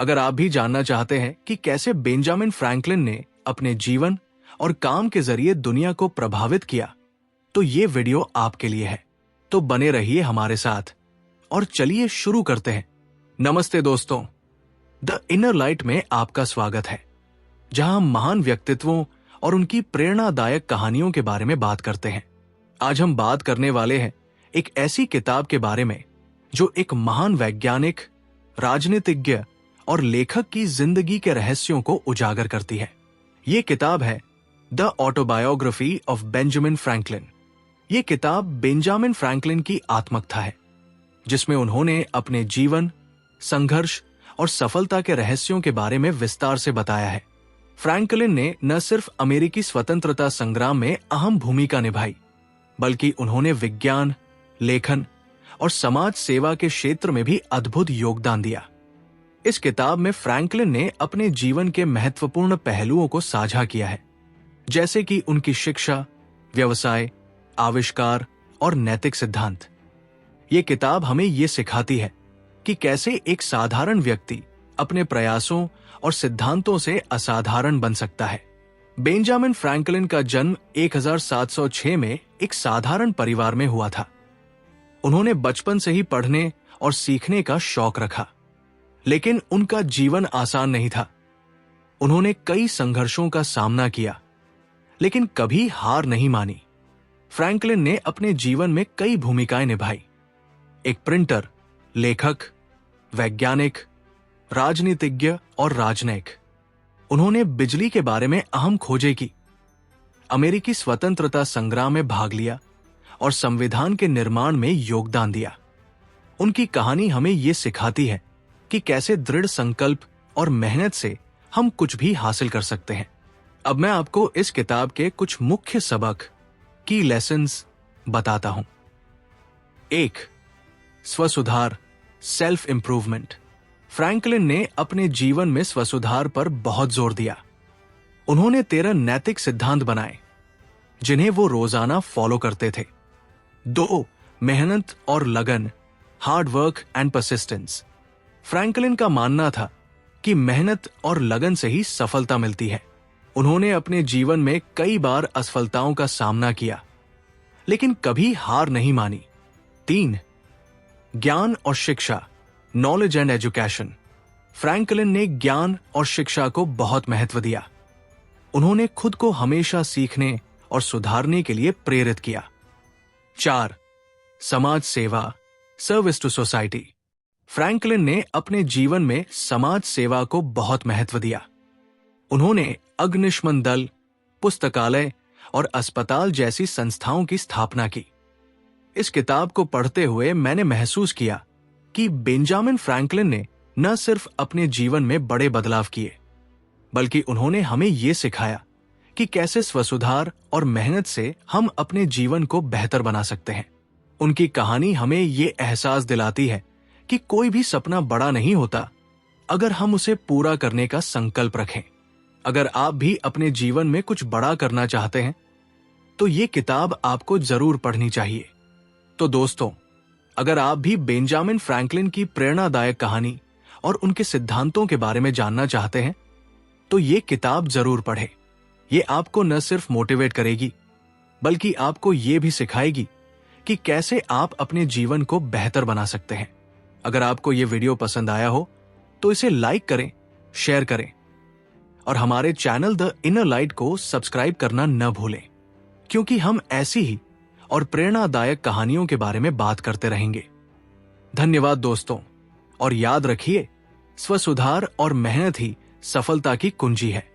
अगर आप भी जानना चाहते हैं कि कैसे बेंजामिन फ्रैंकलिन ने अपने जीवन और काम के जरिए दुनिया को प्रभावित किया, तो ये वीडियो आपके लिए है। तो बने रहिए हमारे साथ और चलिए शुरू करते हैं। नमस्ते दोस्तों, द इनर लाइट में आपका स्वागत है, जहां हम महान व्यक्तित्वों और उनकी प्रेरणादायक कहानियों के बारे में बात करते हैं। आज हम बात करने वाले हैं एक ऐसी किताब के बारे में जो एक महान वैज्ञानिक, राजनीतिज्ञ और लेखक की जिंदगी के रहस्यों को उजागर करती है। ये किताब है the autobiography of Benjamin Franklin. ये किताब बेंजामिन फ्रैंकलिन की आत्मकथा है, जिसमें उन्होंने अपने जीवन, संघर्ष और सफलता के रहस्यों के बारे में विस्तार से बताया है। फ्रैंकलिन ने न सिर्फ अमेरिकी स्वतंत्रता संग्राम में अहम भूमिका निभाई, बल्कि उन्होंने विज्ञान, लेखन और समाज सेवा के क्षेत्र में भी अद्भुत योगदान दिया। इस किताब में फ्रैंकलिन ने अपने जीवन के महत्वपूर्ण पहलुओं को साझा किया है, जैसे कि उनकी शिक्षा, व्यवसाय, आविष्कार और नैतिक सिद्धांत। ये किताब हमें ये सिखाती है कि कैसे एक साधारण व्यक्ति अपने प्रयासों और सिद्धांतों से असाधारण बन सकता है। बेंजामिन फ्रैंकलिन का जन्म 1706 में एक साधारण परिवार में हुआ था। उन्होंने बचपन से ही पढ़ने और सीखने का शौक रखा, लेकिन उनका जीवन आसान नहीं था। उन्होंने कई संघर्षों का सामना किया, लेकिन कभी हार नहीं मानी। फ्रैंकलिन ने अपने जीवन में कई भूमिकाएं निभाई। एक प्रिंटर, लेखक, वैज्ञानिक, राजनीतिज्ञ और राजनयिक। उन्होंने बिजली के बारे में अहम खोजें की, अमेरिकी स्वतंत्रता संग्राम में भाग लिया और संविधान के निर्माण में योगदान दिया। उनकी कहानी हमें ये सिखाती है कि कैसे दृढ़ संकल्प और मेहनत से हम कुछ भी हासिल कर सकते हैं। अब मैं आपको इस किताब के कुछ मुख्य सबक, की लेसन्स बताता हूं। 1. स्वसुधार, सेल्फ इंप्रूवमेंट। फ्रैंकलिन ने अपने जीवन में स्वसुधार पर बहुत जोर दिया। उन्होंने 13 नैतिक सिद्धांत बनाए, जिन्हें वो रोजाना फॉलो करते थे। 2. मेहनत और लगन, hard work and persistence. Franklin का मानना था कि मेहनत और लगन से ही सफलता मिलती है। उन्होंने अपने जीवन में कई बार असफलताओं का सामना किया, लेकिन कभी हार नहीं मानी। 3. ज्ञान और शिक्षा, नॉलेज एंड एजुकेशन। फ्रैंकलिन ने ज्ञान और शिक्षा को बहुत महत्व दिया। उन्होंने खुद को हमेशा सीखने और सुधारने के लिए प्रेरित किया। 4. समाज सेवा, सर्विस टू सोसाइटी। फ्रैंकलिन ने अपने जीवन में समाज सेवा को बहुत महत्व दिया। उन्होंने अग्निशमन दल, पुस्तकालय और अस्पताल जैसी संस्थाओं की स्थापना की। इस किताब को पढ़ते हुए मैंने महसूस किया कि बेंजामिन फ्रैंकलिन ने न सिर्फ अपने जीवन में बड़े बदलाव किए, बल्कि उन्होंने हमें यह सिखाया कि कैसे स्वसुधार और मेहनत से हम अपने जीवन को बेहतर बना सकते हैं। उनकी कहानी हमें यह एहसास दिलाती है कि कोई भी सपना बड़ा नहीं होता अगर हम उसे पूरा करने का संकल्प रखें। अगर आप भी अपने जीवन में कुछ बड़ा करना चाहते हैं, तो ये किताब आपको जरूर पढ़नी चाहिए। तो दोस्तों, अगर आप भी बेंजामिन फ्रैंकलिन की प्रेरणादायक कहानी और उनके सिद्धांतों के बारे में जानना चाहते हैं, तो ये किताब जरूर पढ़ें। ये आपको न सिर्फ मोटिवेट करेगी, बल्कि आपको ये भी सिखाएगी कि कैसे आप अपने जीवन को बेहतर बना सकते हैं। अगर आपको ये वीडियो पसंद आया हो, तो इसे लाइक करें, शेयर करें और हमारे चैनल द इनर लाइट को सब्सक्राइब करना न भूलें, क्योंकि हम ऐसी ही और प्रेरणादायक कहानियों के बारे में बात करते रहेंगे। धन्यवाद दोस्तों, और याद रखिए, स्वसुधार और मेहनत ही सफलता की कुंजी है।